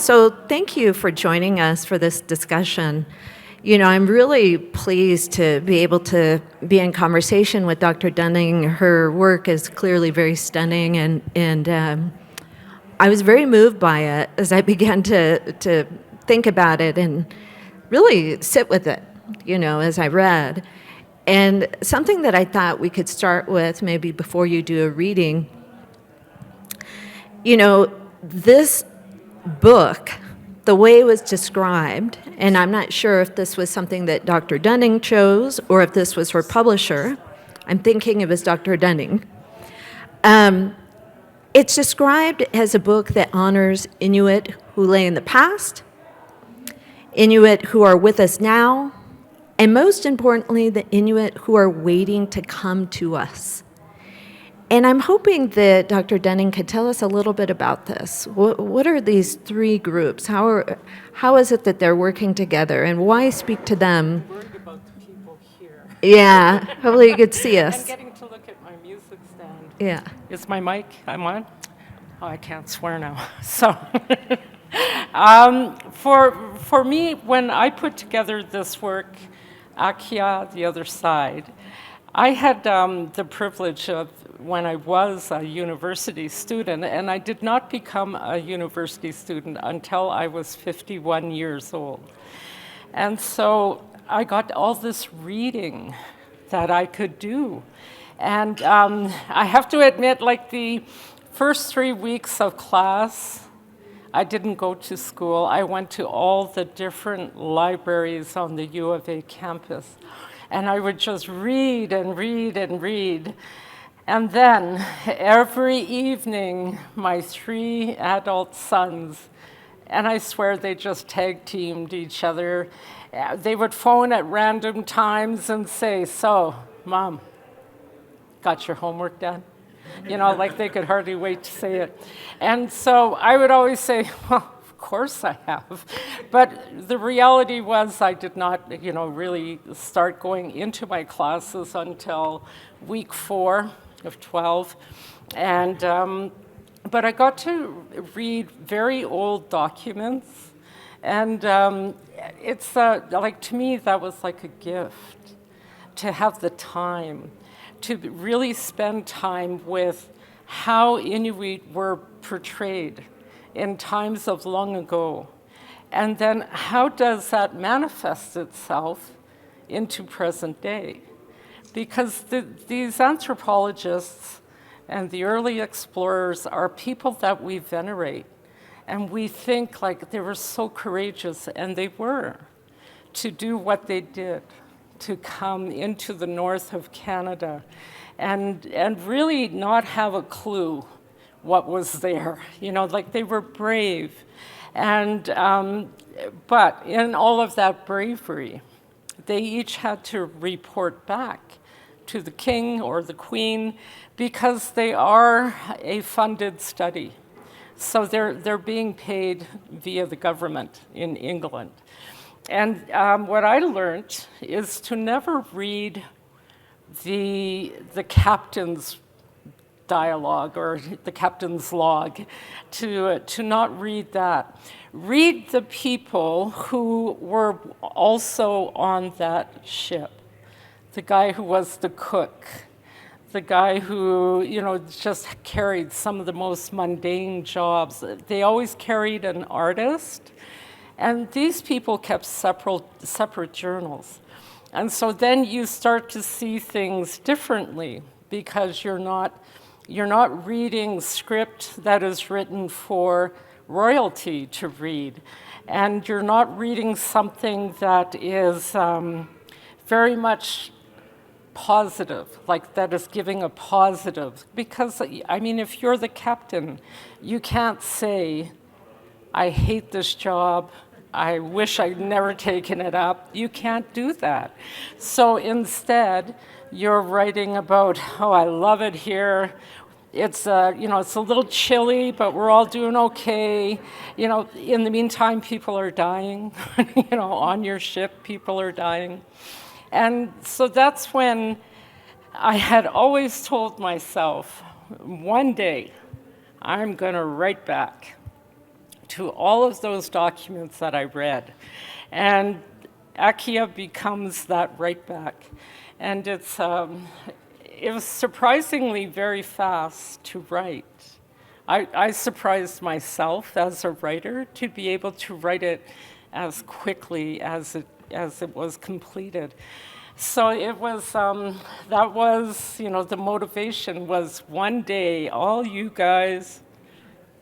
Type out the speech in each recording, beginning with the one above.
So thank you for joining us for this discussion. I'm really pleased to be able to be in conversation with Dr. Dunning. Her work is clearly very stunning, and I was very moved by it as I began to think about it and really sit with it, as I read. And something that I thought we could start with, maybe before you do a reading, this book, the way it was described, and I'm not sure if this was something that Dr. Dunning chose or if this was her publisher. I'm thinking it was Dr. Dunning. It's described as a book that honors Inuit who lay in the past, Inuit who are with us now, and most importantly, the Inuit who are waiting to come to us. And I'm hoping that Dr. Dunning could tell us a little bit about this. What are these three groups? How is it that they're working together, and why speak to them? I'm worried about the people here. Yeah, hopefully you could see us. I'm getting to look at my music stand. Yeah. Is my mic, I'm on? Oh, I can't swear now. So, for me, when I put together this work, Akia, The Other Side, I had the privilege of, when I was a university student, and I did not become a university student until I was 51 years old. And so I got all this reading that I could do. And I have to admit, like the first 3 weeks of class, I didn't go to school. I went to all the different libraries on the U of A campus. And I would just read and read and read. And then every evening, my 3 adult sons, and I swear they just tag teamed each other, they would phone at random times and say, "So, Mom, got your homework done?" Like they could hardly wait to say it. And so I would always say, "Well, of course I have." But the reality was I did not, really start going into my classes until week 4 of 12. And, but I got to read very old documents. And it's like, to me, that was like a gift to have the time to really spend time with how Inuit were portrayed in times of long ago. And then how does that manifest itself into present day? Because these anthropologists and the early explorers are people that we venerate. And we think like they were so courageous, and they were, to do what they did, to come into the north of Canada and really not have a clue what was there. Like they were brave. And, but in all of that bravery, they each had to report back to the king or the queen because they are a funded study. So they're being paid via the government in England. And what I learned is to never read the captain's dialogue or the captain's log, to not read that. Read the people who were also on that ship. The guy who was the cook, the guy who, just carried some of the most mundane jobs. They always carried an artist. And these people kept separate journals. And so then you start to see things differently because you're not reading script that is written for royalty to read. And you're not reading something that is very much positive, like that is giving a positive. Because, if you're the captain, you can't say, "I hate this job, I wish I'd never taken it up." You can't do that. So instead, you're writing about, "Oh, I love it here. It's it's a little chilly, but we're all doing okay. In the meantime, people are dying. On your ship, people are dying." And so that's when I had always told myself, one day, I'm going to write back to all of those documents that I read. And Akia becomes that right back. And it was surprisingly very fast to write. I surprised myself as a writer to be able to write it as quickly as it was completed. So it was, that was, the motivation was one day, all you guys,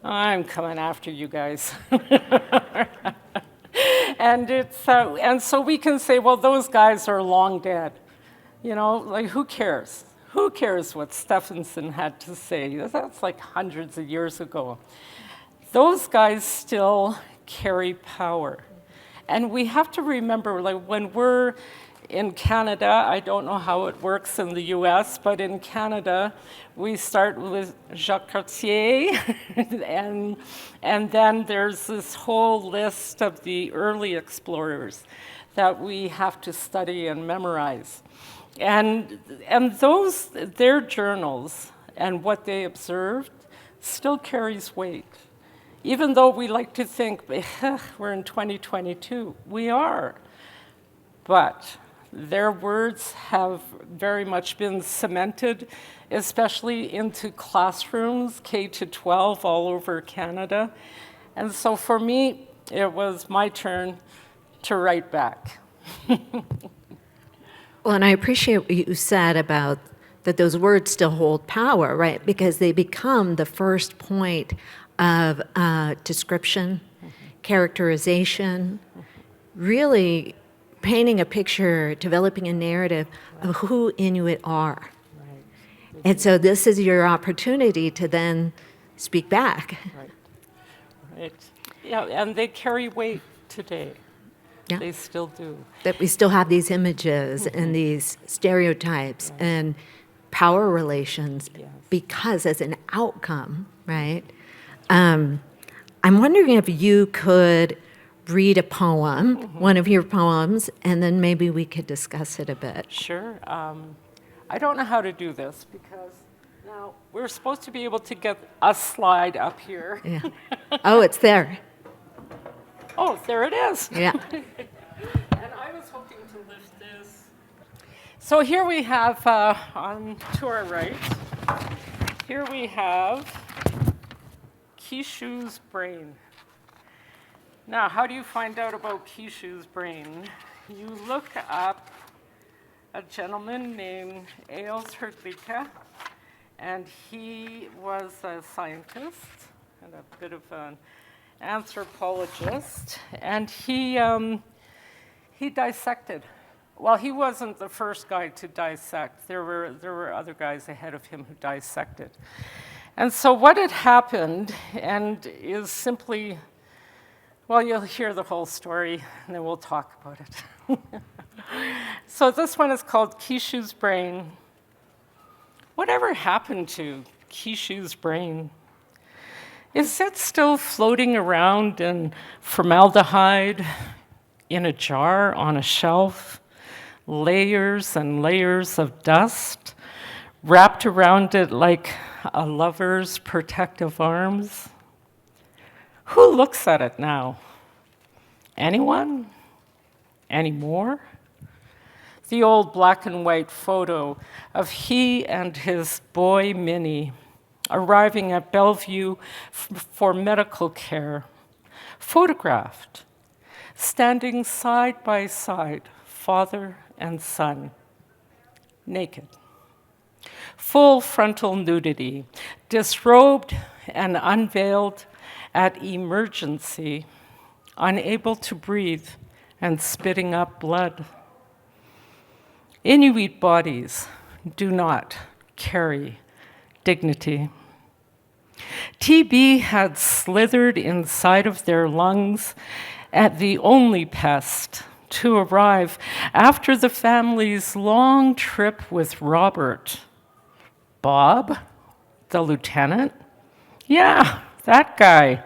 I'm coming after you guys. And so we can say, well, those guys are long dead. Like, who cares? Who cares what Stephenson had to say? That's like hundreds of years ago. Those guys still carry power. And we have to remember, like, when we're in Canada, I don't know how it works in the US, but in Canada, we start with Jacques Cartier, and then there's this whole list of the early explorers that we have to study and memorize. And their journals and what they observed still carries weight. Even though we like to think, we're in 2022, we are. But their words have very much been cemented, especially into classrooms, K to 12, all over Canada. And so for me, it was my turn to write back. Well, and I appreciate what you said about that those words still hold power, right? Because they become the first point of description, characterization, really painting a picture, developing a narrative of who Inuit are. Right. And so this is your opportunity to then speak back. Right. Right. Yeah, and they carry weight today. Yeah. They still do. That we still have these images and these stereotypes and power relations because as an outcome, right? I'm wondering if you could read a poem, one of your poems, and then maybe we could discuss it a bit. Sure. I don't know how to do this because now we're supposed to be able to get a slide up here. Yeah. Oh, it's there. Oh, there it is. Yeah. And I was hoping to lift this. So here we have, on to our right, here we have Kishu's brain. Now, how do you find out about Kishu's brain? You look up a gentleman named Ailes Herglika, and he was a scientist and a bit of an anthropologist, and he dissected. Well, he wasn't the first guy to dissect. There were other guys ahead of him who dissected. And so what had happened, and is simply, well, you'll hear the whole story, and then we'll talk about it. So this one is called Kishu's brain. Whatever happened to Kishu's brain? Is it still floating around in formaldehyde, in a jar, on a shelf, layers and layers of dust, wrapped around it like a lover's protective arms? Who looks at it now? Anyone? Anymore? The old black and white photo of he and his boy Minnie arriving at Bellevue for medical care, photographed, standing side by side, father and son, naked. Full frontal nudity, disrobed and unveiled at emergency, unable to breathe and spitting up blood. Inuit bodies do not carry dignity. TB had slithered inside of their lungs at the only pest to arrive after the family's long trip with Robert. Bob, the lieutenant? Yeah, that guy.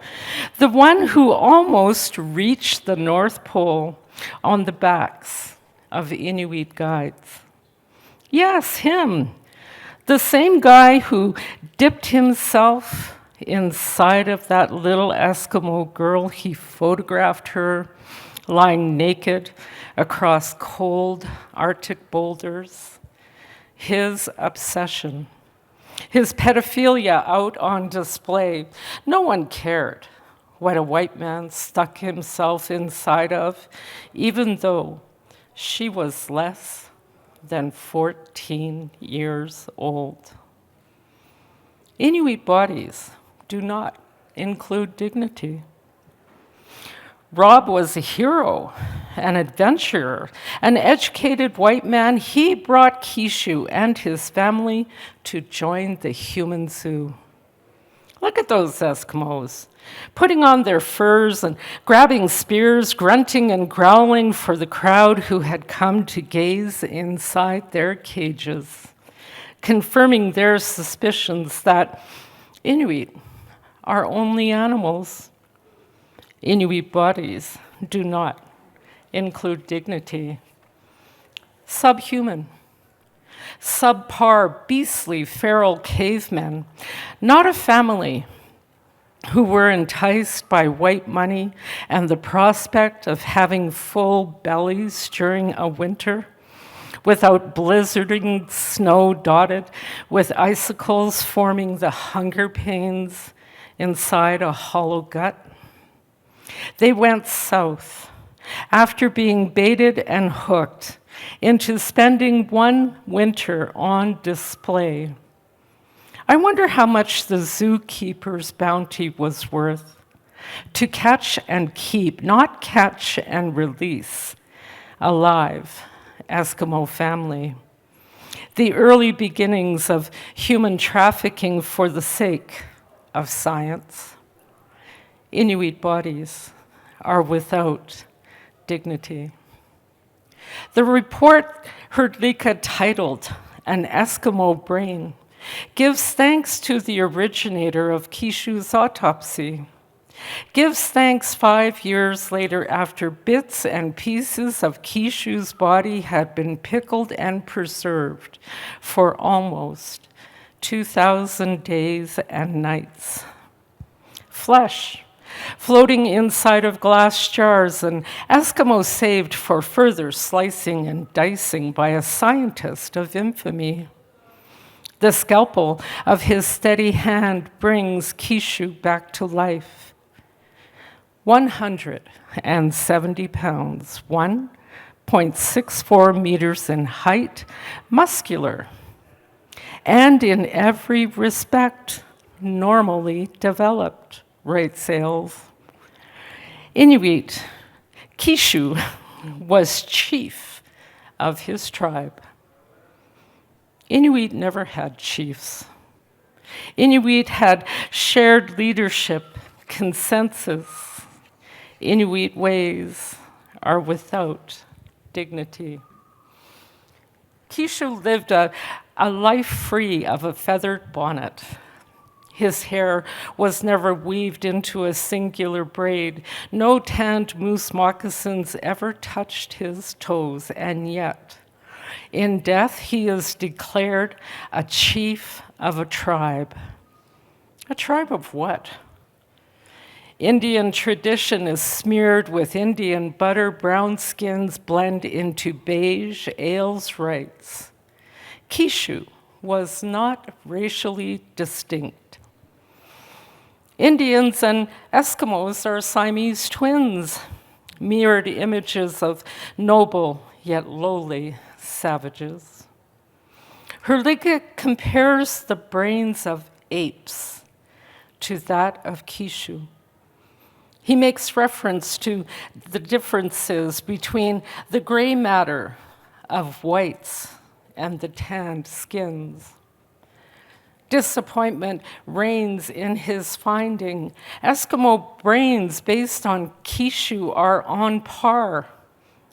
The one who almost reached the North Pole on the backs of Inuit guides. Yes, him. The same guy who dipped himself inside of that little Eskimo girl, he photographed her lying naked across cold Arctic boulders. His obsession, his pedophilia out on display. No one cared what a white man stuck himself inside of, even though she was less than 14 years old. Inuit bodies do not include dignity. Rob was a hero, an adventurer, an educated white man. He brought Kishu and his family to join the human zoo. Look at those Eskimos, putting on their furs and grabbing spears, grunting and growling for the crowd who had come to gaze inside their cages, confirming their suspicions that Inuit are only animals. Inuit bodies do not include dignity. Subhuman, subpar, beastly, feral cavemen, not a family who were enticed by white money and the prospect of having full bellies during a winter without blizzarding snow dotted with icicles forming the hunger pains inside a hollow gut. They went south after being baited and hooked into spending one winter on display. I wonder how much the zookeeper's bounty was worth. To catch and keep, not catch and release, alive Eskimo family. The early beginnings of human trafficking for the sake of science. Inuit bodies are without dignity. The report Herdlika titled An Eskimo Brain gives thanks to the originator of Kishu's autopsy, gives thanks 5 years later after bits and pieces of Kishu's body had been pickled and preserved for almost 2,000 days and nights. Flesh floating inside of glass jars, and Eskimo saved for further slicing and dicing by a scientist of infamy. The scalpel of his steady hand brings Kishu back to life. 170 pounds, 1.64 meters in height, muscular, and in every respect normally developed. Right, Sales. Inuit, Kishu was chief of his tribe. Inuit never had chiefs. Inuit had shared leadership, consensus. Inuit ways are without dignity. Kishu lived a life free of a feathered bonnet. His hair was never weaved into a singular braid. No tanned moose moccasins ever touched his toes, and yet, in death, he is declared a chief of a tribe. A tribe of what? Indian tradition is smeared with Indian butter, brown skins blend into beige, ales rights. Kishu was not racially distinct. Indians and Eskimos are Siamese twins, mirrored images of noble yet lowly savages. Herdlika compares the brains of apes to that of Kishu. He makes reference to the differences between the gray matter of whites and the tanned skins. Disappointment reigns in his finding. Eskimo brains based on Kishu are on par,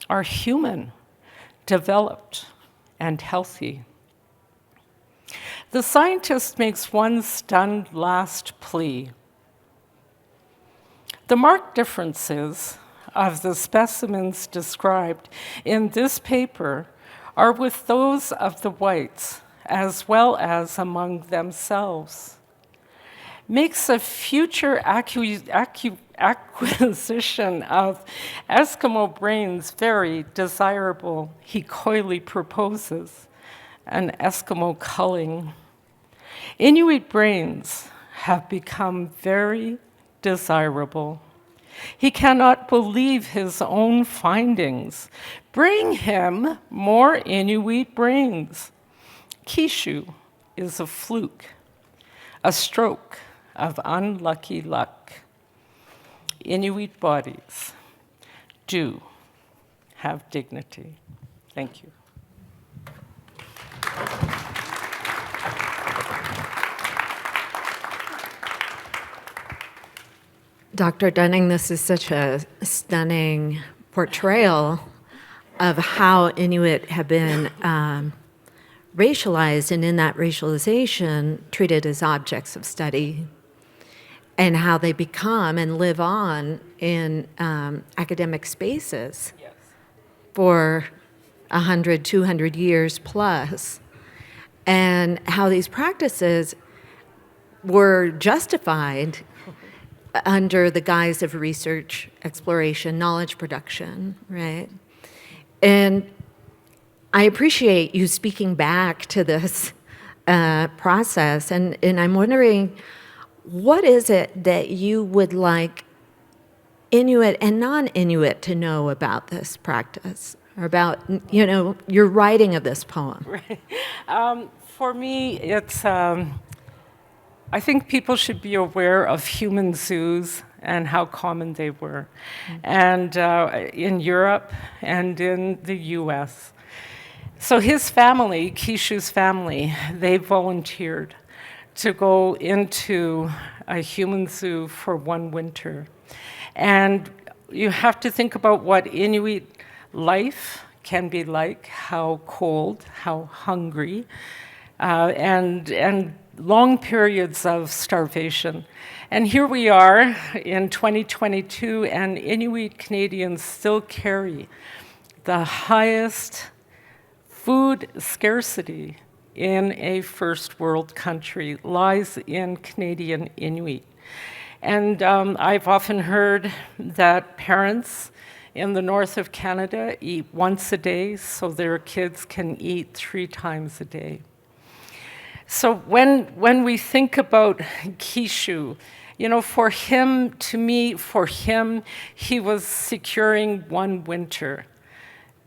are human, developed, and healthy. The scientist makes one stunned last plea. The marked differences of the specimens described in this paper are with those of the whites, as well as among themselves. makes a future acquisition of Eskimo brains very desirable. He coyly proposes an Eskimo culling. Inuit brains have become very desirable. He cannot believe his own findings. Bring him more Inuit brains. Kishu is a fluke, a stroke of unlucky luck. Inuit bodies do have dignity. Thank you. Dr. Dunning, this is such a stunning portrayal of how Inuit have been racialized, and in that racialization, treated as objects of study, and how they become and live on in academic spaces for 100, 200 years plus, and how these practices were justified under the guise of research, exploration, knowledge production, right? And I appreciate you speaking back to this process, and I'm wondering, what is it that you would like Inuit and non-Inuit to know about this practice, or about, you know, your writing of this poem? Right. For me, it's, I think people should be aware of human zoos and how common they were, and in Europe and in the US. So his family, Kishu's family, they volunteered to go into a human zoo for one winter. And you have to think about what Inuit life can be like, how cold, how hungry, and long periods of starvation. And here we are in 2022, and Inuit Canadians still carry the highest food scarcity in a first world country, lies in Canadian Inuit. And I've often heard that parents in the north of Canada eat once a day so their kids can eat 3 times a day. So when we think about Kishu, you know, for him, to me, for him, he was securing one winter.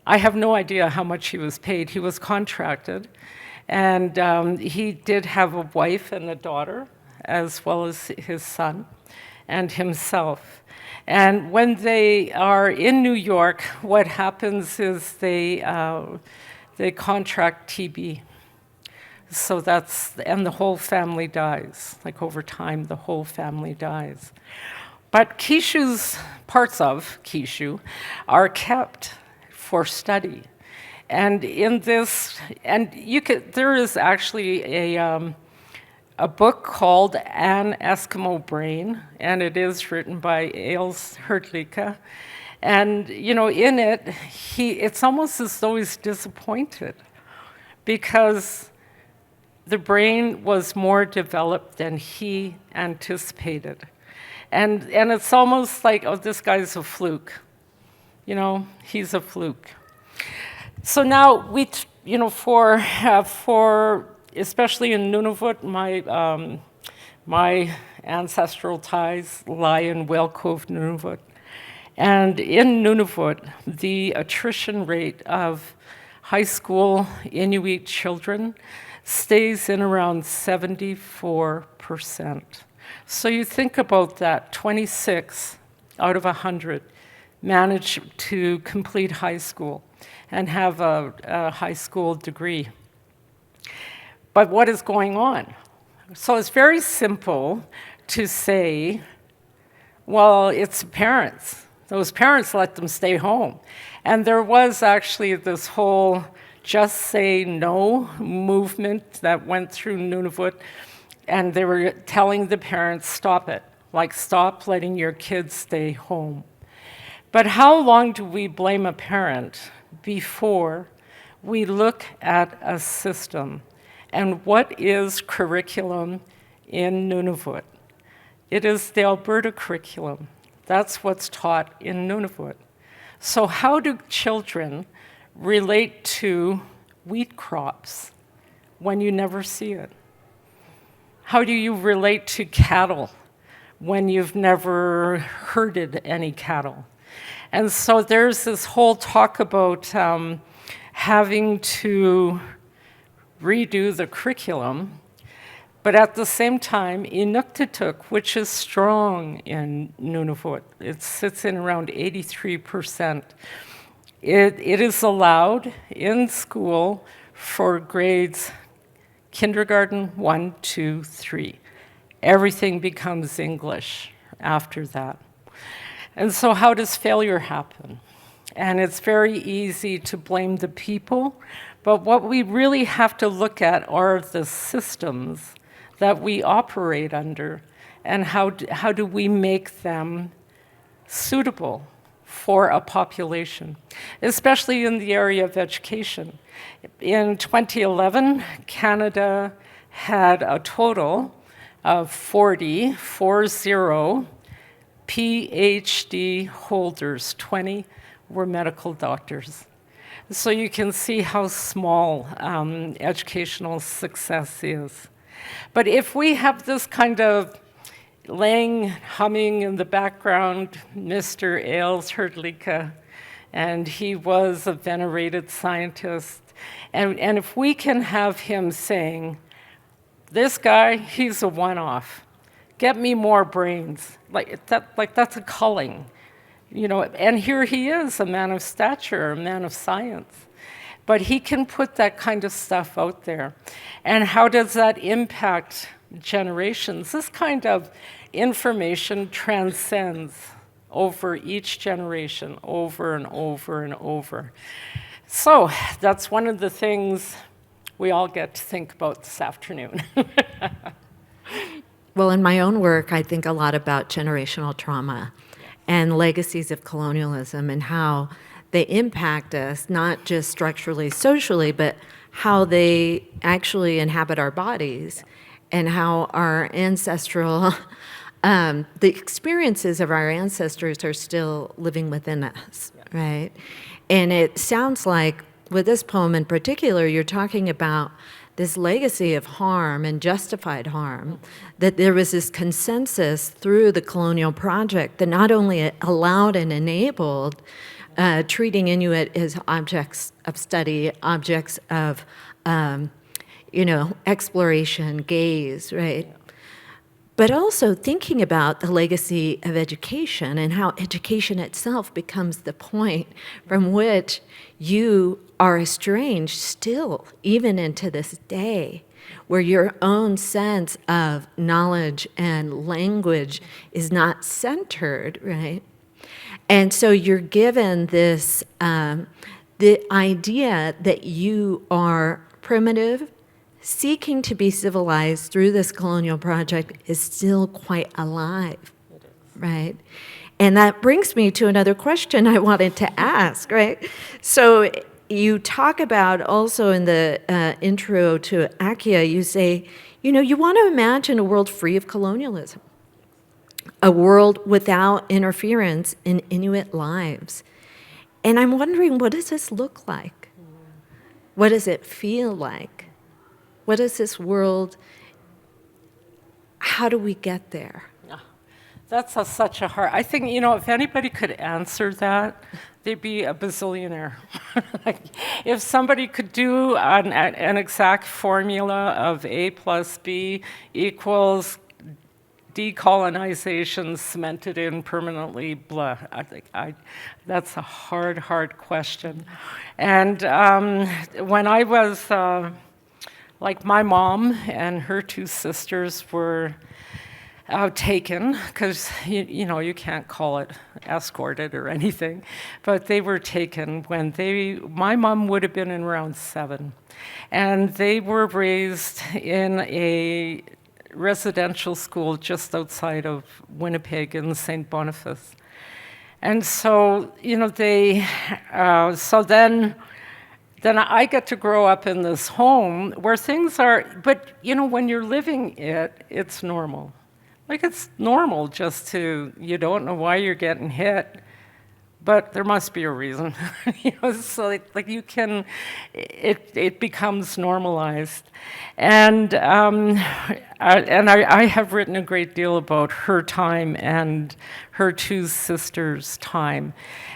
I have no idea how much he was paid. He was contracted, and he did have a wife and a daughter, as well as his son and himself. And when they are in New York, what happens is they contract TB. So and the whole family dies. Like over time, the whole family dies. But Kishu's, parts of Kishu, are kept for study. And in this, and there is actually a book called An Eskimo Brain, and it is written by Ailes Herdlicka. And, you know, in it, it's almost as though he's disappointed because the brain was more developed than he anticipated. And it's almost like, oh, this guy's a fluke. You know, he's a fluke. So now you know, for especially in Nunavut, my ancestral ties lie in Whale Cove, Nunavut. And in Nunavut, the attrition rate of high school Inuit children stays in around 74%. So you think about that, 26 out of 100 manage to complete high school and have a high school degree. But what is going on? So it's very simple to say, well, it's parents. Those parents let them stay home. And there was actually this whole Just Say No movement that went through Nunavut, and they were telling the parents, stop it. Like, stop letting your kids stay home. But how long do we blame a parent before we look at a system? And what is curriculum in Nunavut? It is the Alberta curriculum. That's what's taught in Nunavut. So how do children relate to wheat crops when you never see it? How do you relate to cattle when you've never herded any cattle? And so there's this whole talk about having to redo the curriculum, but at the same time, Inuktitut, which is strong in Nunavut, it sits in around 83%. It is allowed in school for grades kindergarten 1, 2, 3. Everything becomes English after that. And so how does failure happen? And it's very easy to blame the people, but what we really have to look at are the systems that we operate under, and how do we make them suitable for a population, especially in the area of education. In 2011, Canada had a total of 40 PhD holders. 20 were medical doctors. So you can see how small educational success is. But if we have this kind of humming in the background, Mr. Ailes Herdlicka, and he was a venerated scientist, and if we can have him saying, this guy, he's a one-off, get me more brains, that's a culling, and here he is, a man of stature, a man of science. But he can put that kind of stuff out there. And how does that impact generations? This kind of information transcends over each generation, over and over and over. So that's one of the things we all get to think about this afternoon. Well, in my own work, I think a lot about generational trauma and legacies of colonialism and how they impact us, not just structurally, socially, but how they actually inhabit our bodies and how our ancestral, the experiences of our ancestors are still living within us, right? And it sounds like, with this poem in particular, you're talking about this legacy of harm and justified harm, that there was this consensus through the colonial project that not only allowed and enabled treating Inuit as objects of study, objects of, exploration, gaze, right? But also thinking about the legacy of education and how education itself becomes the point from which you are estranged still, even into this day, where your own sense of knowledge and language is not centered, right? And so you're given this, the idea that you are primitive, seeking to be civilized through this colonial project is still quite alive, right? And that brings me to another question I wanted to ask, right? So you talk about also in the intro to Akia, you say, you want to imagine a world free of colonialism, a world without interference in Inuit lives. And I'm wondering, what does this look like? What does it feel like? What is this world? How do we get there? That's such a hard, I think, if anybody could answer that, they'd be a bazillionaire. If somebody could do an exact formula of A plus B equals decolonization cemented in permanently, blah, I think that's a hard question. And when I was, my mom and her two sisters were taken, because you can't call it escorted or anything, but they were taken when my mom would have been in around 7, and they were raised in a residential school just outside of Winnipeg in St. Boniface. And so, so then I get to grow up in this home where things are, but when you're living it, it's normal. Like, it's normal just to, you don't know why you're getting hit, but there must be a reason. So like you can, it becomes normalized. And I have written a great deal about her time and her two sisters' time.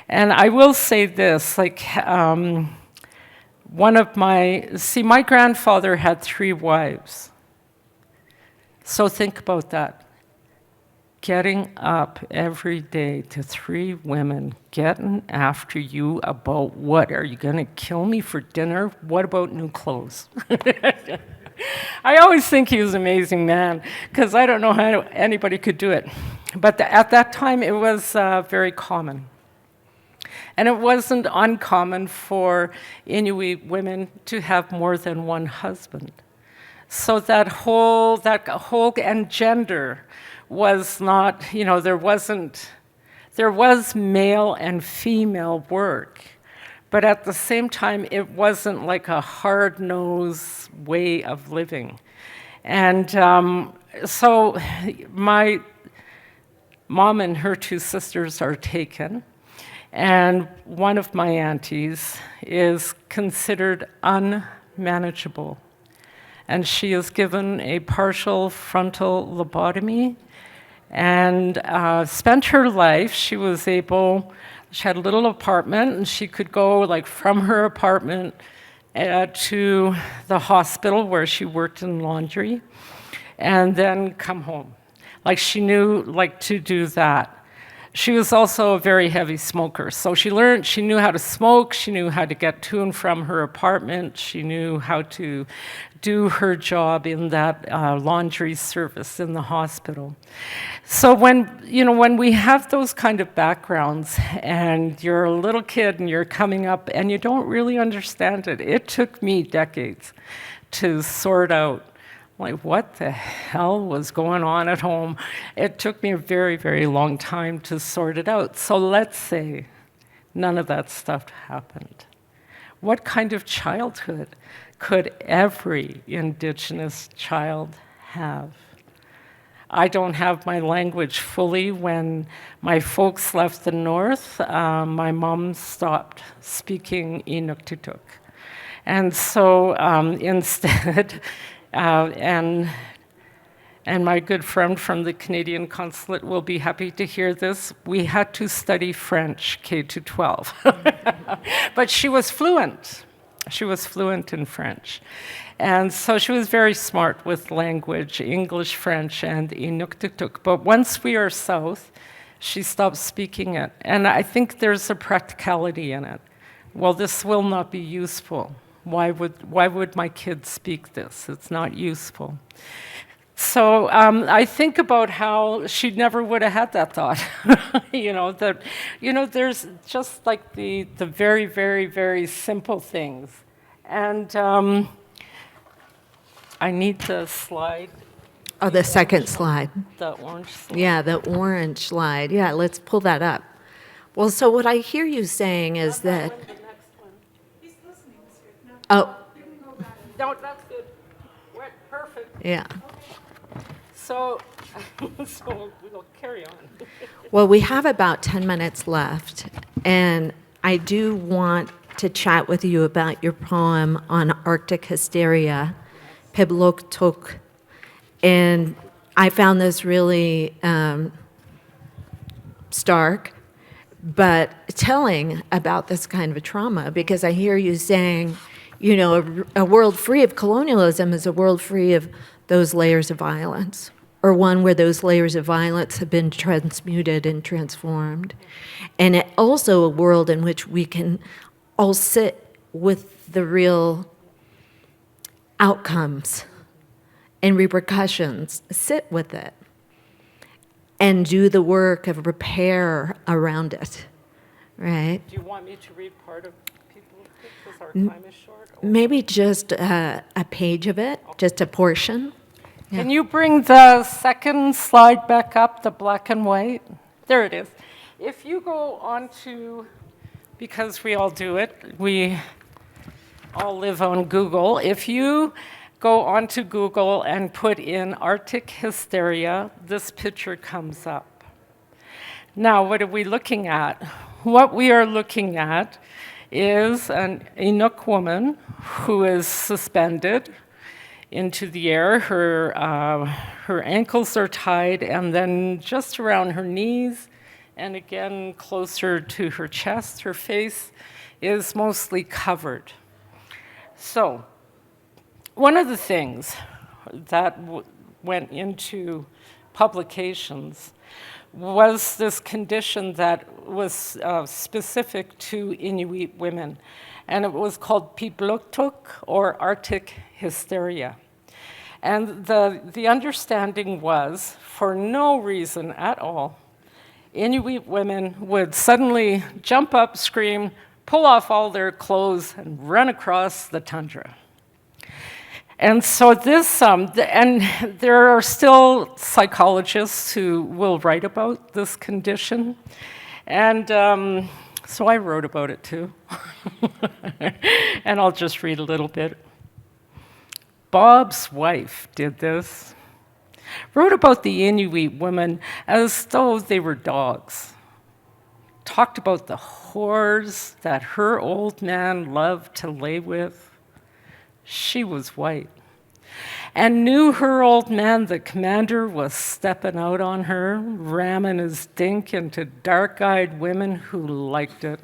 And I will say this, like, my grandfather had 3 wives. So think about that. Getting up every day to 3 women getting after you about what? Are you going to kill me for dinner? What about new clothes? I always think he was an amazing man, because I don't know how anybody could do it. But at that time, it was very common. And it wasn't uncommon for Inuit women to have more than one husband. So that whole, and gender was not, there was male and female work, but at the same time, it wasn't like a hard-nosed way of living. And so my mom and her 2 sisters are taken, and one of my aunties is considered unmanageable. And she is given a partial frontal lobotomy and spent her life. She had a little apartment, and she could go like from her apartment to the hospital where she worked in laundry, and then come home. Like, she knew like to do that. She was also a very heavy smoker, so she knew how to smoke, she knew how to get to and from her apartment, she knew how to do her job in that laundry service in the hospital. So when we have those kind of backgrounds and you're a little kid and you're coming up and you don't really understand it, it took me decades to sort out like, what the hell was going on at home? It took me a very, very long time to sort it out. So let's say none of that stuff happened. What kind of childhood could every Indigenous child have? I don't have my language fully. When my folks left the north, my mom stopped speaking Inuk. And so instead, and my good friend from the Canadian consulate will be happy to hear this, we had to study French K-12. But she was fluent. She was fluent in French. And so she was very smart with language, English, French, and Inuk. But once we are south, she stopped speaking it. And I think there's a practicality in it. Well, this will not be useful. Why would my kids speak this? It's not useful. So I think about how she never would have had that thought. There's just like the very, very, very simple things. And I need the slide. Oh, the second slide. The orange slide. Yeah, the orange slide. Yeah, let's pull that up. Well, so what I hear you saying is that... Oh. No, that's good. Perfect. Yeah. So we'll carry on. Well, we have about 10 minutes left, and I do want to chat with you about your poem on Arctic hysteria, Pibloktuk. And I found this really stark, but telling about this kind of a trauma, because I hear you saying, a world free of colonialism is a world free of those layers of violence, or one where those layers of violence have been transmuted and transformed. And also a world in which we can all sit with the real outcomes and repercussions, sit with it, and do the work of repair around it, right? Do you want me to read part of people because our time is short? Or? Maybe just a page of it, just a portion. Yeah. Can you bring the second slide back up, the black and white? There it is. If you go on to, because we all do it, we all live on Google. If you go onto Google and put in Arctic hysteria, this picture comes up. Now, what are we looking at? What we are looking at is an Inuk woman who is suspended into the air. Her ankles are tied, and then just around her knees, and again closer to her chest, her face is mostly covered. So, one of the things that went into publications was this condition that was specific to Inuit women, and it was called Muktuk, or Arctic hysteria. And the understanding was, for no reason at all, Inuit women would suddenly jump up, scream, pull off all their clothes, and run across the tundra. And so this, and there are still psychologists who will write about this condition. And so I wrote about it too. And I'll just read a little bit. Bob's wife did this. Wrote about the Inuit women as though they were dogs. Talked about the whores that her old man loved to lay with. She was white, and knew her old man, the commander, was stepping out on her, ramming his dink into dark-eyed women who liked it.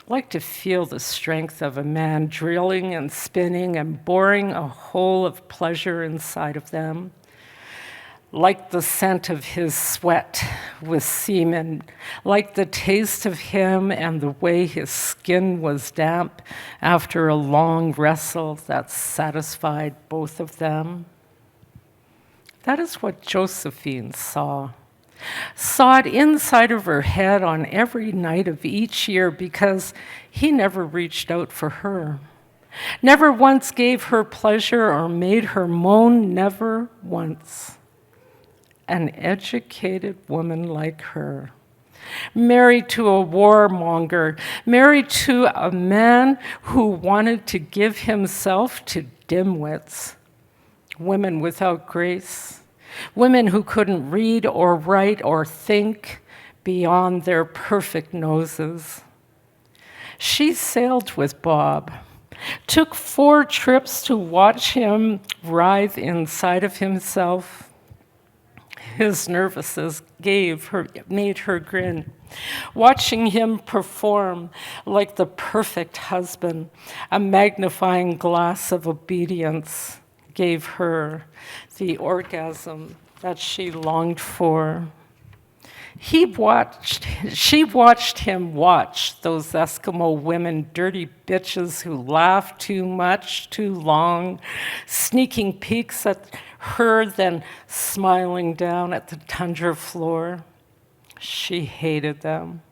Liked to feel the strength of a man drilling and spinning and boring a hole of pleasure inside of them. Like the scent of his sweat with semen, like the taste of him and the way his skin was damp after a long wrestle that satisfied both of them. That is what Josephine saw. Saw it inside of her head on every night of each year because he never reached out for her. Never once gave her pleasure or made her moan, never once. An educated woman like her, married to a warmonger, married to a man who wanted to give himself to dimwits, women without grace, women who couldn't read or write or think beyond their perfect noses. She sailed with Bob, took 4 trips to watch him writhe inside of himself. His nervousness made her grin. Watching him perform like the perfect husband, a magnifying glass of obedience gave her the orgasm that she longed for. She watched him watch those Eskimo women, dirty bitches who laugh too much, too long, sneaking peeks at her, then smiling down at the tundra floor. She hated them,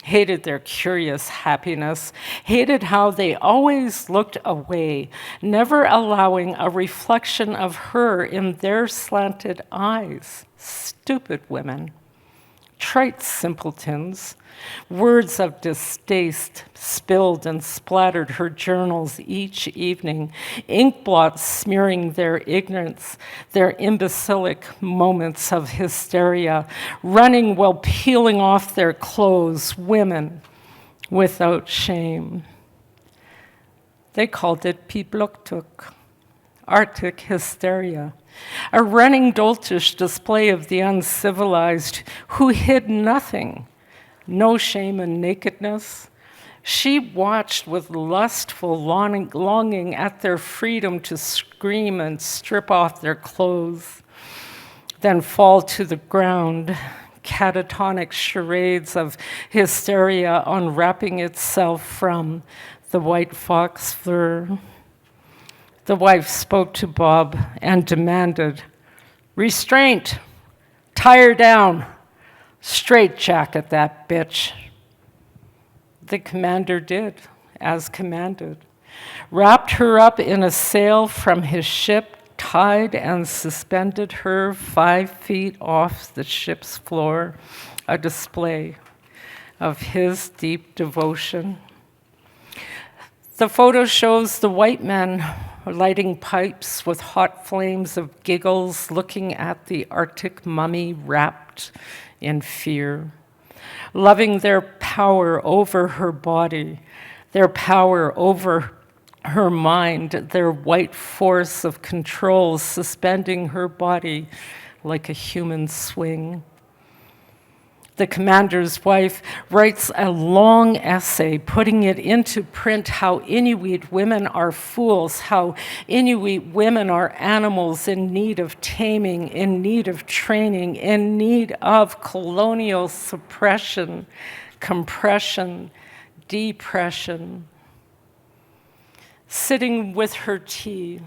hated their curious happiness, hated how they always looked away, never allowing a reflection of her in their slanted eyes. Stupid women. Trite simpletons, words of distaste spilled and splattered her journals each evening, ink blots smearing their ignorance, their imbecilic moments of hysteria, running while peeling off their clothes, women without shame. They called it Muktuk, Arctic hysteria. A running doltish display of the uncivilized who hid nothing, no shame in nakedness. She watched with lustful longing at their freedom to scream and strip off their clothes, then fall to the ground, catatonic charades of hysteria unwrapping itself from the white fox fur. The wife spoke to Bob and demanded, "Restraint, tie her down, straitjacket that bitch." The commander did, as commanded, wrapped her up in a sail from his ship, tied and suspended her 5 feet off the ship's floor, a display of his deep devotion. The photo shows the white men lighting pipes with hot flames of giggles, looking at the Arctic mummy wrapped in fear, loving their power over her body, their power over her mind, their white force of control suspending her body like a human swing. The commander's wife writes a long essay putting it into print how Inuit women are fools, how Inuit women are animals in need of taming, in need of training, in need of colonial suppression, compression, depression. Sitting with her tea,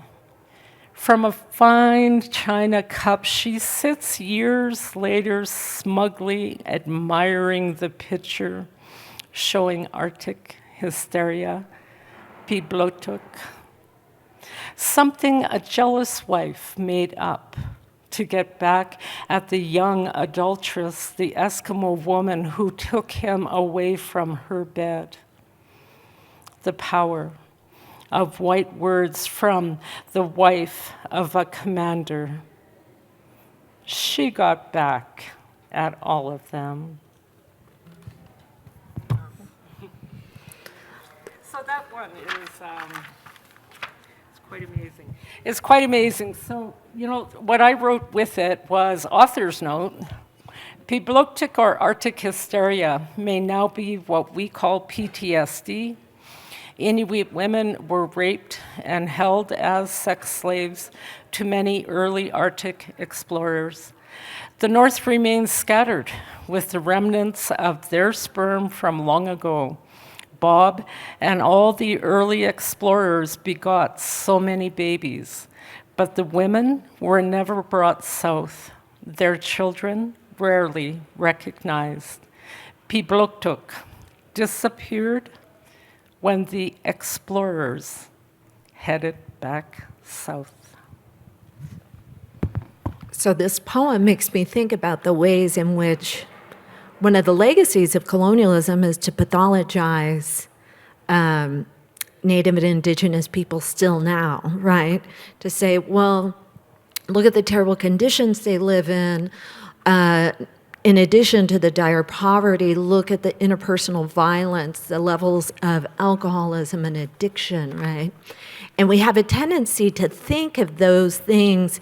from a fine china cup, she sits years later smugly admiring the picture showing Arctic hysteria, Piblotuk, something a jealous wife made up to get back at the young adulteress, the Eskimo woman who took him away from her bed. The power of white words from the wife of a commander. She got back at all of them. So that one is it's quite amazing. It's quite amazing. So, you know, what I wrote with it was author's note. Piblotuk or Arctic hysteria may now be what we call PTSD. Inuit women were raped and held as sex slaves to many early Arctic explorers. The North remains scattered with the remnants of their sperm from long ago. Bob and all the early explorers begot so many babies, but the women were never brought south. Their children rarely recognized. Piblotuk disappeared when the explorers headed back south. So this poem makes me think about the ways in which one of the legacies of colonialism is to pathologize Native and Indigenous people still now, right? To say, well, look at the terrible conditions they live in. In addition to the dire poverty, look at the interpersonal violence, the levels of alcoholism and addiction, right? And we have a tendency to think of those things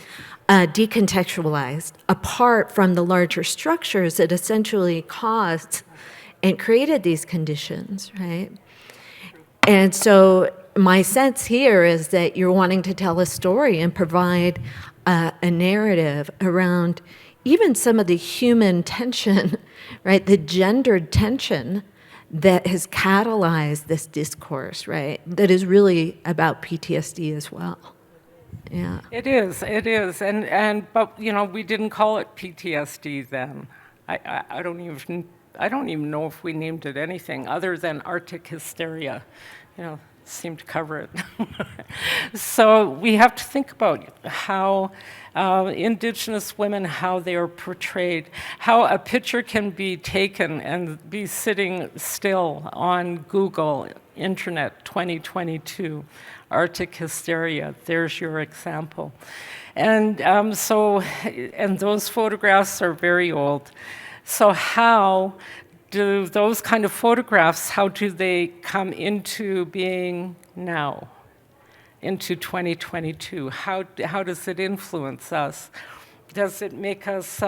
decontextualized, apart from the larger structures that essentially caused and created these conditions, right? And so my sense here is that you're wanting to tell a story and provide a narrative around even some of the human tension, right, the gendered tension that has catalyzed this discourse, right, that is really about PTSD as well. Yeah. It is, but you know, we didn't call it PTSD then. I don't even know if we named it anything other than Arctic hysteria. You know, seemed to cover it. So we have to think about how Indigenous women, how they are portrayed, how a picture can be taken and be sitting still on Google, Internet 2022, Arctic hysteria, there's your example. And those photographs are very old. So how do those kind of photographs, how do they come into being now, into 2022? How does it influence us? Does it make us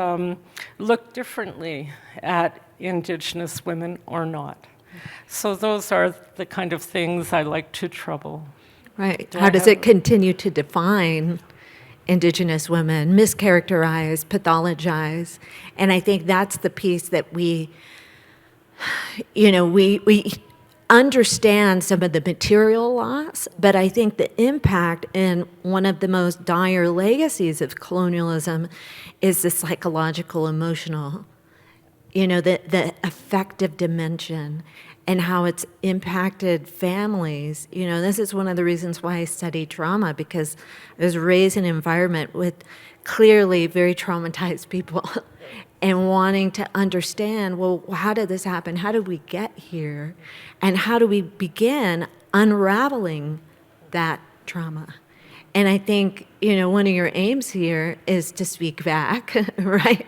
look differently at Indigenous women or not? So those are the kind of things I like to trouble. Right. How does it continue to define Indigenous women, mischaracterize, pathologize? And I think that's the piece that we understand some of the material loss, but I think the impact in one of the most dire legacies of colonialism is the psychological, emotional, the affective dimension and how it's impacted families. This is one of the reasons why I study trauma, because I was raised in an environment with clearly very traumatized people and wanting to understand, well, how did this happen? How did we get here? And how do we begin unraveling that trauma? And I think, one of your aims here is to speak back, right,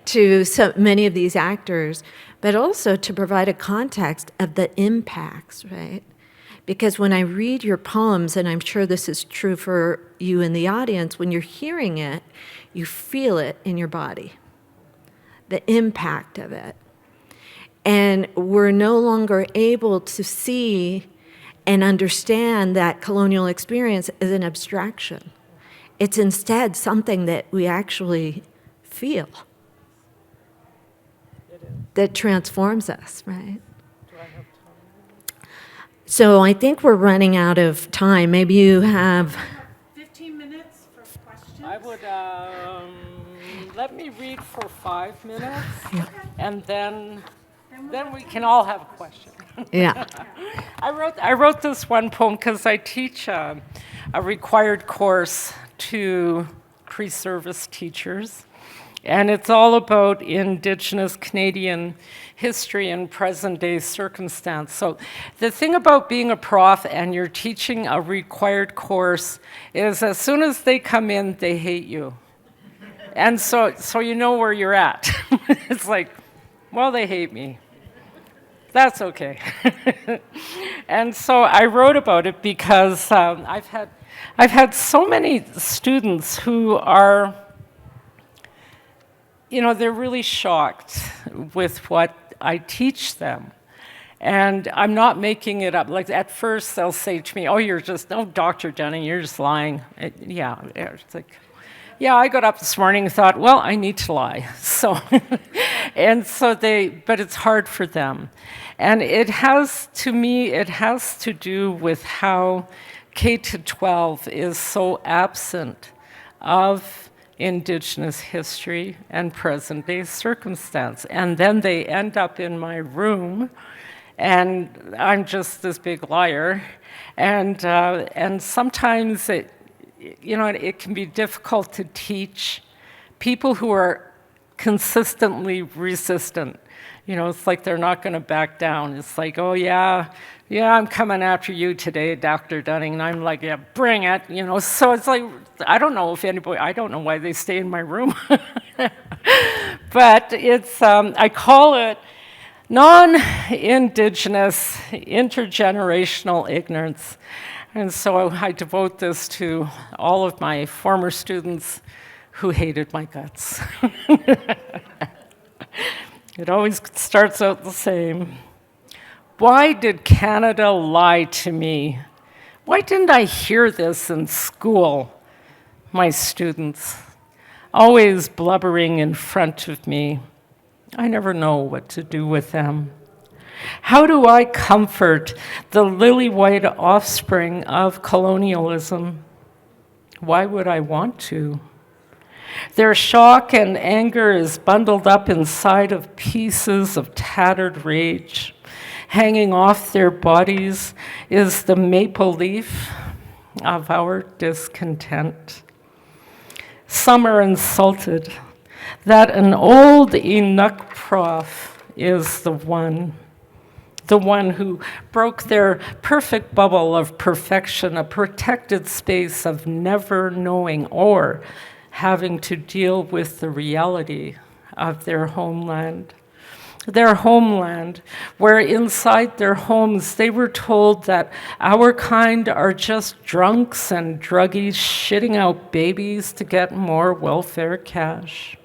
to so many of these actors, but also to provide a context of the impacts, right? Because when I read your poems, and I'm sure this is true for you in the audience, when you're hearing it, you feel it in your body, the impact of it. And we're no longer able to see and understand that colonial experience as an abstraction. It's instead something that we actually feel, that transforms us, right? So I think we're running out of time. Maybe you have 15 minutes for questions. I would, let me read for 5 minutes, and then we can all have a question. Yeah. I wrote this one poem because I teach a required course to pre-service teachers, and it's all about Indigenous Canadian history and present-day circumstance. So the thing about being a prof and you're teaching a required course is as soon as they come in, they hate you. And so you know where you're at. It's like, well, they hate me. That's okay. And so I wrote about it because I've had so many students who are, they're really shocked with what I teach them. And I'm not making it up. Like at first they'll say to me, oh, Dr. Dunning, you're just lying. It's like, yeah, I got up this morning and thought, well, I need to lie. So, but it's hard for them. And it has to do with how K-12 is so absent of Indigenous history and present-day circumstance. And then they end up in my room, and I'm just this big liar. And sometimes it can be difficult to teach people who are consistently resistant. It's like they're not going to back down. It's like, oh, yeah, I'm coming after you today, Dr. Dunning. And I'm like, yeah, bring it. So it's like, I don't know why they stay in my room. But it's, I call it non-Indigenous intergenerational ignorance. And so I devote this to all of my former students who hated my guts. It always starts out the same. Why did Canada lie to me? Why didn't I hear this in school? My students, always blubbering in front of me. I never know what to do with them. How do I comfort the lily-white offspring of colonialism? Why would I want to? Their shock and anger is bundled up inside of pieces of tattered rage. Hanging off their bodies is the maple leaf of our discontent. Some are insulted that an old Inuk prof is the one who broke their perfect bubble of perfection, a protected space of never knowing or having to deal with the reality of their homeland. Their homeland, where inside their homes they were told that our kind are just drunks and druggies shitting out babies to get more welfare cash.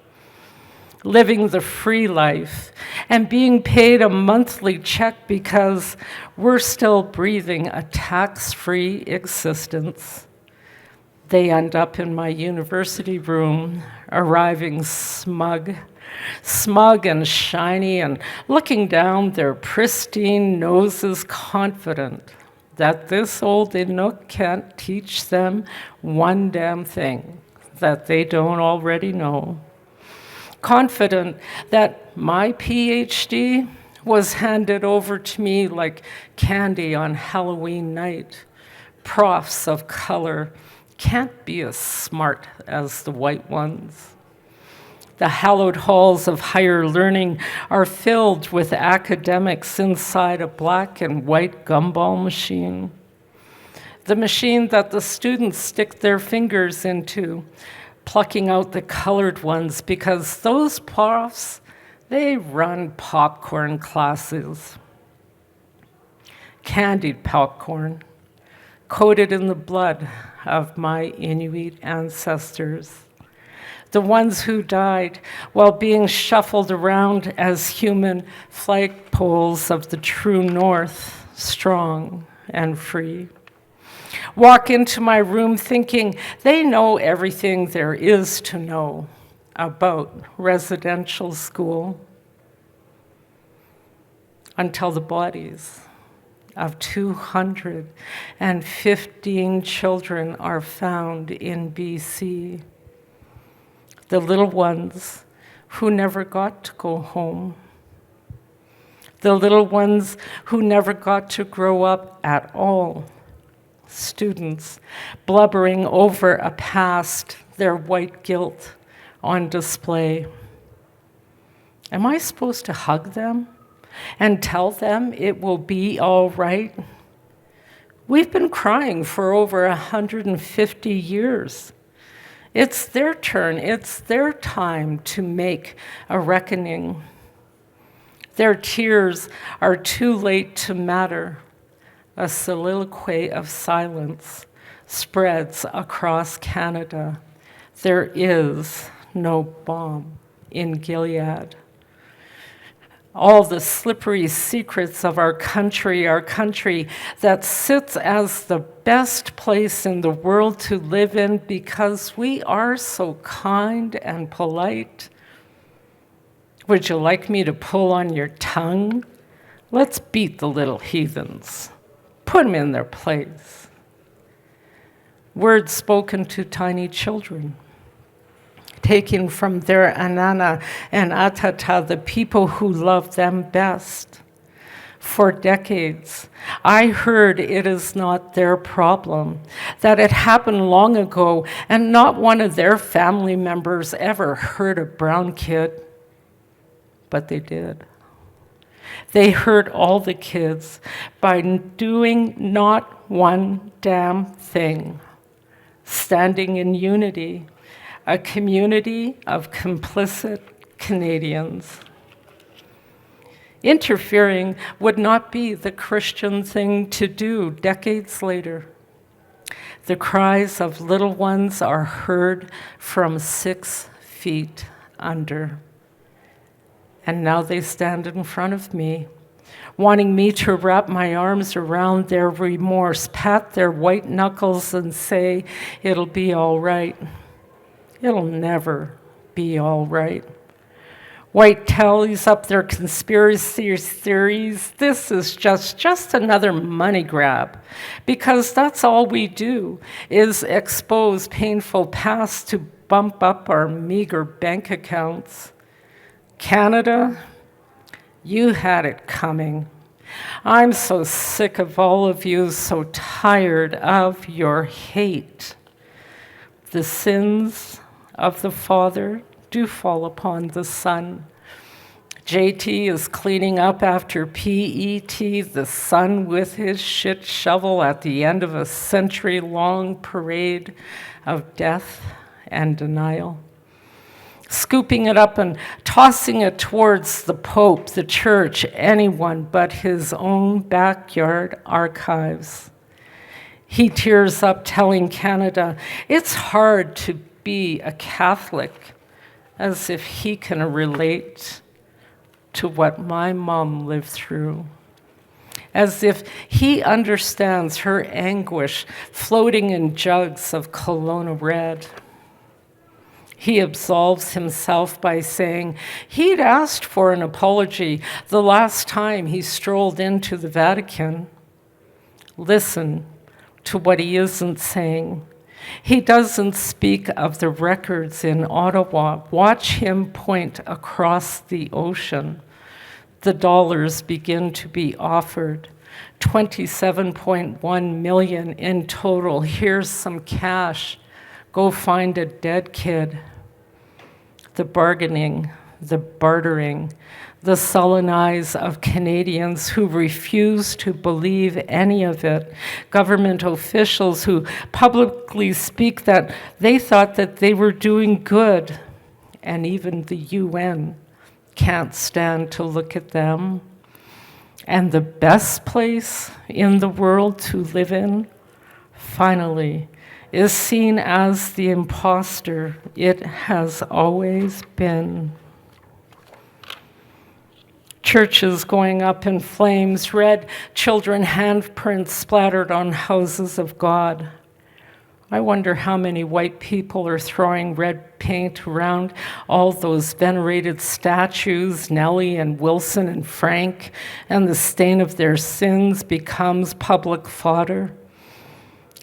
Living the free life and being paid a monthly check because we're still breathing a tax-free existence. They end up in my university room, arriving smug and shiny, and looking down their pristine noses, confident that this old Inuk can't teach them one damn thing that they don't already know. Confident that my PhD was handed over to me like candy on Halloween night. Profs of color can't be as smart as the white ones. The hallowed halls of higher learning are filled with academics inside a black and white gumball machine. the machine that the students stick their fingers into, plucking out the colored ones, because those profs, they run popcorn classes. Candied popcorn, coated in the blood of my Inuit ancestors. The ones who died while being shuffled around as human flagpoles of the true North, strong and free. Walk into my room thinking they know everything there is to know about residential school, until the bodies of 215 children are found in BC. The little ones who never got to go home. The little ones who never got to grow up at all. Students blubbering over a past, their white guilt on display. Am I supposed to hug them and tell them it will be all right? We've been crying for over 150 years. It's their turn, it's their time to make a reckoning. Their tears are too late to matter. A soliloquy of silence spreads across Canada. There is no bomb in Gilead. All the slippery secrets of our country that sits as the best place in the world to live in because we are so kind and polite. Would you like me to pull on your tongue? Let's beat the little heathens. Put them in their place. Words spoken to tiny children, taken from their Anana and Atata, the people who love them best. For decades, I heard it is not their problem, that it happened long ago, and not one of their family members ever hurt a brown kid. But they did. They hurt all the kids by doing not one damn thing, standing in unity, a community of complicit Canadians. Interfering would not be the Christian thing to do decades later. The cries of little ones are heard from 6 feet under. And now they stand in front of me, wanting me to wrap my arms around their remorse, pat their white knuckles and say, it'll be all right. It'll never be all right. White tallies up their conspiracy theories. This is just another money grab, because that's all we do is expose painful past to bump up our meager bank accounts. Canada, you had it coming. I'm so sick of all of you, so tired of your hate. The sins of the father do fall upon the son. JT is cleaning up after PET, the son with his shit shovel at the end of a century-long parade of death and denial. Scooping it up and tossing it towards the Pope, the church, anyone but his own backyard archives. He tears up telling Canada, it's hard to be a Catholic, as if he can relate to what my mom lived through. As if he understands her anguish floating in jugs of Kelowna Red. He absolves himself by saying he'd asked for an apology the last time he strolled into the Vatican. Listen to what he isn't saying. He doesn't speak of the records in Ottawa. Watch him point across the ocean. The dollars begin to be offered. 27.1 million in total. Here's some cash. Go find a dead kid. The bargaining, the bartering, the sullen eyes of Canadians who refuse to believe any of it, government officials who publicly speak that they thought that they were doing good, and even the UN can't stand to look at them. And the best place in the world to live in, finally, is seen as the imposter it has always been. Churches going up in flames, red children handprints splattered on houses of God. I wonder how many white people are throwing red paint around all those venerated statues, Nellie and Wilson and Frank, and the stain of their sins becomes public fodder.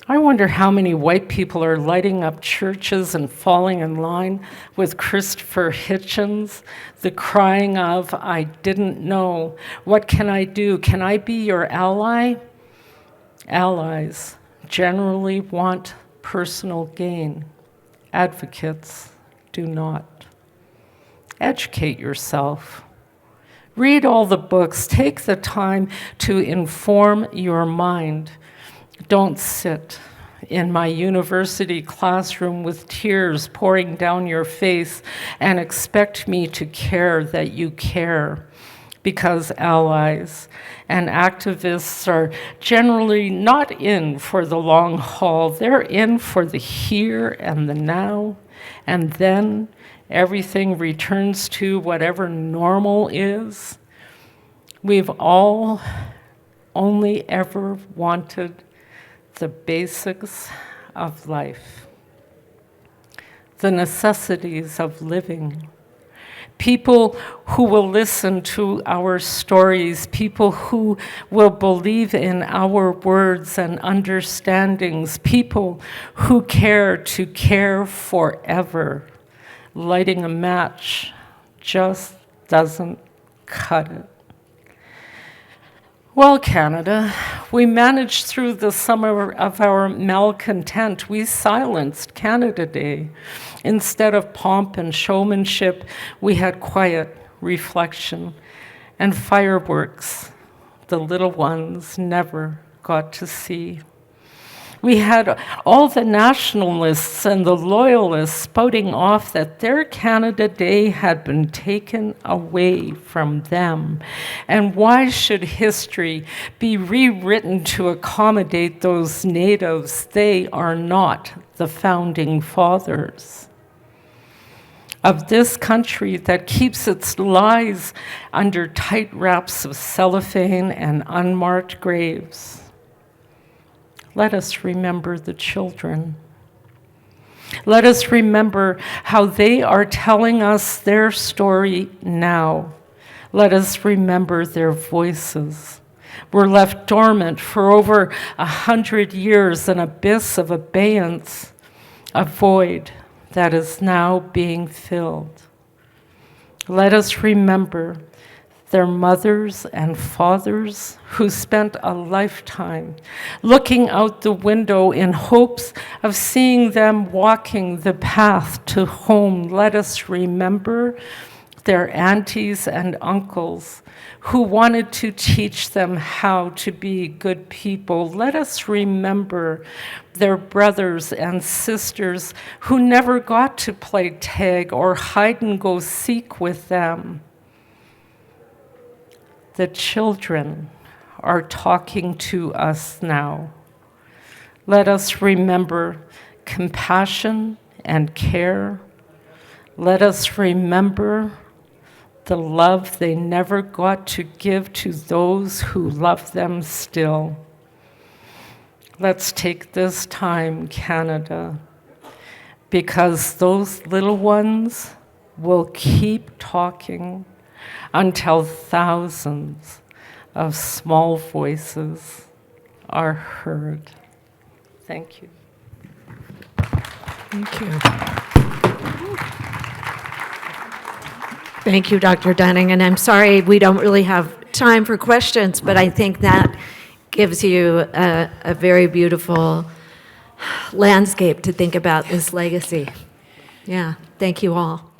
I wonder how many white people are lighting up churches and falling in line with Christopher Hitchens, the crying of, "I didn't know. What can I do? Can I be your ally?" Allies generally want personal gain. Advocates do not. Educate yourself. Read all the books. Take the time to inform your mind. Don't sit in my university classroom with tears pouring down your face and expect me to care that you care, because allies and activists are generally not in for the long haul. They're in for the here and the now, and then everything returns to whatever normal is. We've all only ever wanted the basics of life, the necessities of living. People who will listen to our stories, people who will believe in our words and understandings, people who care to care forever. Lighting a match just doesn't cut it. Well, Canada, we managed through the summer of our malcontent. We silenced Canada Day. Instead of pomp and showmanship, we had quiet reflection and fireworks the little ones never got to see. We had all the nationalists and the loyalists spouting off that their Canada Day had been taken away from them. And why should history be rewritten to accommodate those natives? They are not the founding fathers of this country that keeps its lies under tight wraps of cellophane and unmarked graves. Let us remember the children. Let us remember how they are telling us their story now. Let us remember their voices. Were left dormant for over 100 years, an abyss of abeyance, a void that is now being filled. Let us remember their mothers and fathers who spent a lifetime looking out the window in hopes of seeing them walking the path to home. Let us remember their aunties and uncles who wanted to teach them how to be good people. Let us remember their brothers and sisters who never got to play tag or hide and go seek with them. The children are talking to us now. Let us remember compassion and care. Let us remember the love they never got to give to those who love them still. Let's take this time, Canada, because those little ones will keep talking until thousands of small voices are heard. Thank you. Thank you. Thank you, Dr. Dunning. And I'm sorry we don't really have time for questions, but I think that gives you a very beautiful landscape to think about this legacy. Yeah, thank you all.